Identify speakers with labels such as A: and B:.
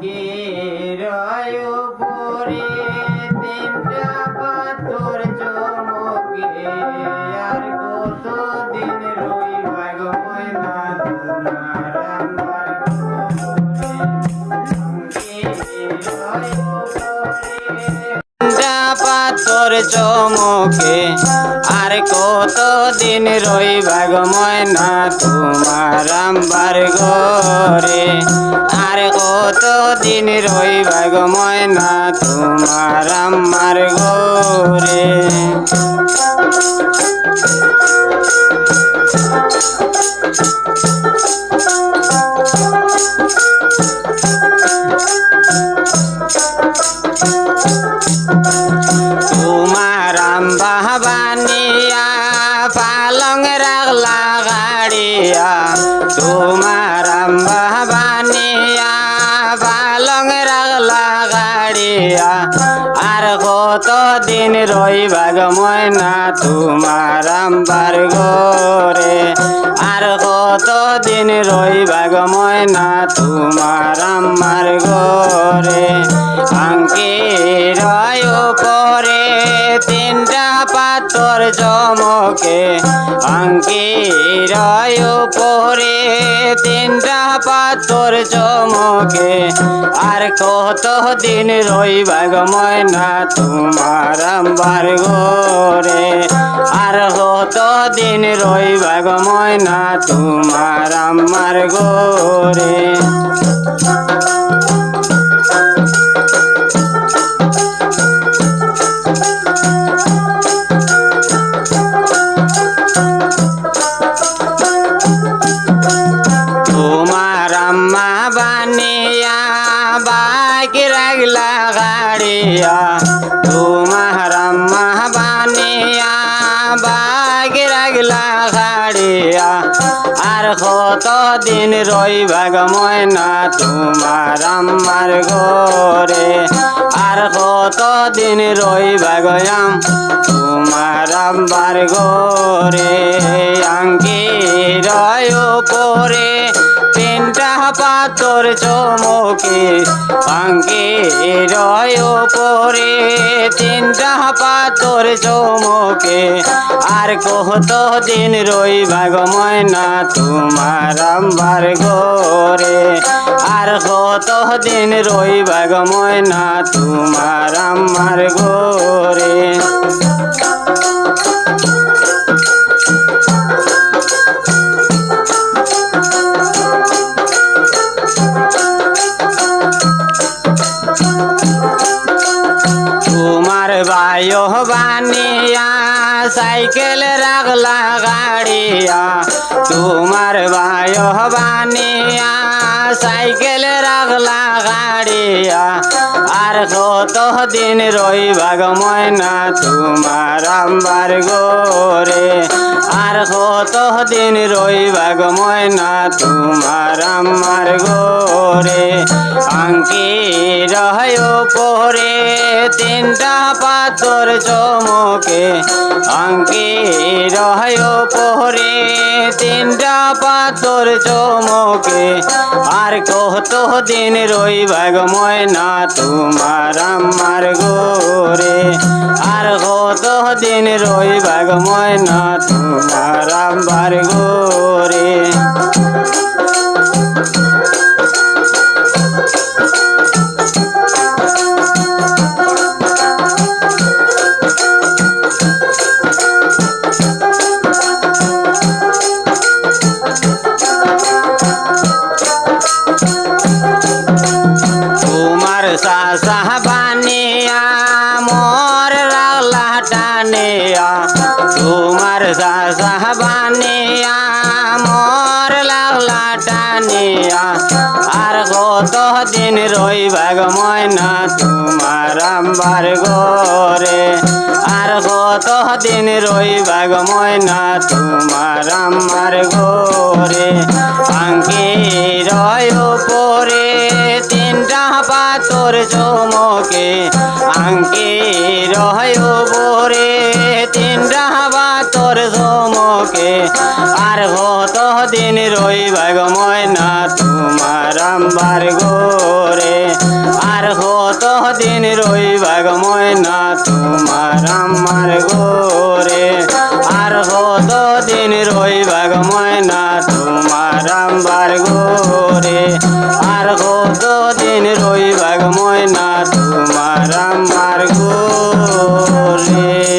A: আঙ্কির উপরে তিনটা পাথর চমকে আর কতদিন রইবা গো ময়না তোমার আমার ঘরে পাথর চমকে আর কতদিন রইবা গো ময়না তোমার আমার ঘরে আর কতদিন রইবা গো ময়না তোমার আমার ঘরে তোমার আম্বা বানিয়া পালং রাখলা গাড়িয়া তোমার আম্বা বানিয়া পালং রাখলা গাড়িয়া আর কতদিন রইবা গো ময়না তোমার আম্বার ঘরে আর কতদিন রইবা গো ময়না তোমার আমার ঘরে আঙ্কির উপরে তিনটা পাথর চমকে আঙ্কির উপরে তিনটা পাথর চমকে আর কতদিন রইবা গো ময়না তোমার আমার ঘরে আর কতদিন রইবা গো ময়না তোমার আমার ঘরে তোমার আম্মা বানিয়া বাইক রাখলা গাড়িয়া তোমার আম্মা বানিয়া বাইক রাখলা গাড়িয়া আর কতদিন রইবা গো ময়না তোমার আমার ঘরে আর কতদিন রইবা গো তোমার আমার ঘরে আঙ্কির উপরে তিনটা পাথর চমকে আঙ্কির উপরে তিনটা পাথর চমকে আর কতদিন রইবা গো ময়না তোমার আমার ঘরে আর কতদিন রইবা গো ময়না তোমার আমার ঘরে তোমার বায়ো বানিয়া সাইকেল রাখলা গাড়িয়া তোমার বায়ো বানিয়া সাইকেল রাখলা গাড়িয়া আর কতদিন রইবা গো ময়না তোমার আমার ঘরে আর কতদিন রইবা গো ময়না তোমার আমার ঘরে আঙ্কির উপরে তিনটা পাথর চমকে আঙ্কির উপরে তিনটা পাথর চমকে আর কতদিন রইবা গো ময়না তোমার আমার ঘরে আর কতদিন রইবা গো ময়না তোমার আমার ঘরে তোমার সাসা বানিয়া মোর রাগলা টানিয়া তোমার সাসা বানিয়া মোর লাগলা টানিয়া আর কতদিন রইবা গো ময়না তোমার আমার ঘরে আর কতদিন রইবা গো ময়না তোমার আমার ঘরে আঙ্কির উপরে তিনটা পাথর চমকে আঙ্কির উপরে তিনটা পাথর চমকে আর কতদিন রইবা গো ময়না তোমার আমার ঘরে ময়না তোমার আমার গোরে আর কতদিন রইবাগ ময়না তোমার আমার গোরে আর কতদিন রইবাগ ময়না তোমার আমার গোরে